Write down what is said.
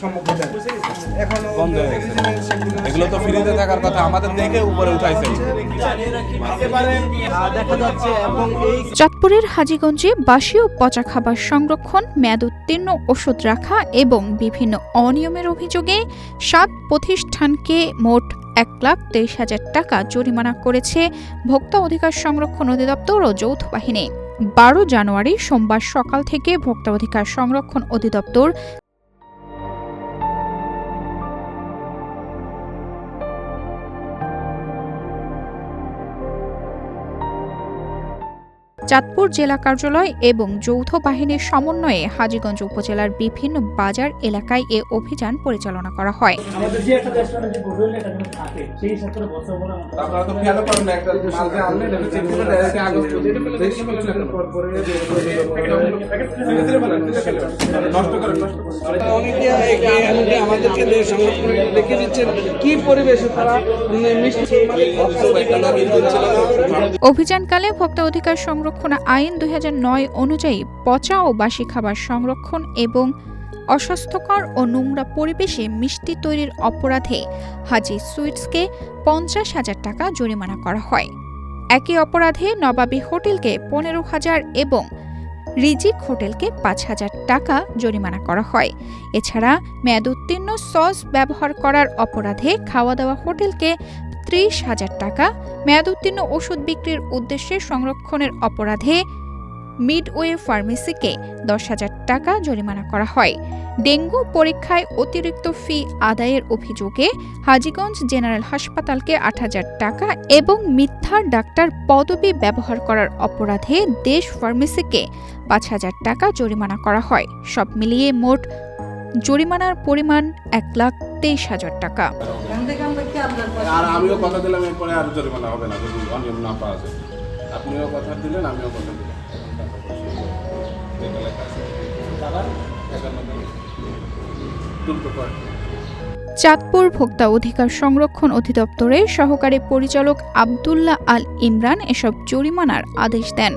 সম্মুখীন এখনো বন্ধ হয়ে গেছে। এগুলো তো ফ্রিতে থাকার কথা, আমাদের দেখে উপরে উঠাইছে। দেখা যাচ্ছে এবং এই চাঁদপুরের হাজীগঞ্জে বাসি ও পচা খাবার সংরক্ষণ, মেয়াদ উত্তীর্ণ ওষুধ রাখা এবং বিভিন্ন অনিয়মের অভিযোগে 7 প্রতিষ্ঠানকে মোট 1,23,000 টাকা জরিমানা করেছে ভোক্তা অধিকার সংরক্ষণ অধিদপ্তর ও যৌথ বাহিনী। 12 জানুয়ারি সোমবার সকাল থেকে ভোক্তা অধিকার সংরক্ষণ অধিদপ্তর চাঁদপুর জেলা কার্যালয় এবং যৌথ বাহিনীর সমন্বয়ে হাজীগঞ্জ উপজেলার বিভিন্ন বাজার এলাকায় এ অভিযান পরিচালনা করা হয়। আমাদের যে একটা রেস্টুরেন্টে যে হোটেল এটা কিন্তু থাকে সেই হিসাবে বছর বড় আপনারা তো খেয়াল করেন না, একটা সাথে আনলে এটা চেক করে ডাইরেক্ট কাগজ নষ্ট করে আমাদেরকে সংরক্ষণ রেখে দিচ্ছেন কি পরিবেশে তারা অভিযানকালে ভোক্তা অধিকার সংরক্ষণ আইন 2009 অনুযায়ী পচা ও বাসি খাবার সংরক্ষণ এবং অস্বাস্থ্যকর ও নোংরা পরিবেশে মিষ্টি তৈরির অপরাধে হাজি সুইটসকে 50,000 টাকা জরিমানা করা হয়। একই অপরাধে নবাবী হোটেলকে 15,000 এবং রিজিক হোটেলকে 5,000 টাকা জরিমানা করা হয়। এছাড়া মেয়াদ উত্তীর্ণ সস ব্যবহার করার অপরাধে খাওয়া দাওয়া হোটেলকে 30,000 টাকা, মেয়াদ উত্তীর্ণ ওষুধ বিক্রির উদ্দেশ্যে সংরক্ষণের অপরাধে মিডওয়ে ফার্মেসিকে 10,000 টাকা জরিমানা করা হয়। ডেঙ্গু পরীক্ষায় অতিরিক্ত ফি আদায়ের অভিযোগে হাজীগঞ্জ জেনারেল হাসপাতালকে 8,000 টাকা এবং মিথ্যা ডাক্তার পদবি ব্যবহার করার অপরাধে দেশ ফার্মেসিকে 5,000 টাকা জরিমানা করা হয়। সব মিলিয়ে মোট জরিমানার পরিমাণ 1,23,000 টাকা। আর আমিও কথা দিলাম এরপরে আর জরিমানা হবে না যদি অনিয়ম না পাওয়া যায়। আপনিও কথা দিলেন, আমিও কথা দিলাম। চাঁদপুর ভোক্তা অধিকার সংরক্ষণ অধিদপ্তরের সহকারী পরিচালক আব্দুল্লাহ আল ইমরান এসব জরিমানার আদেশ দেন।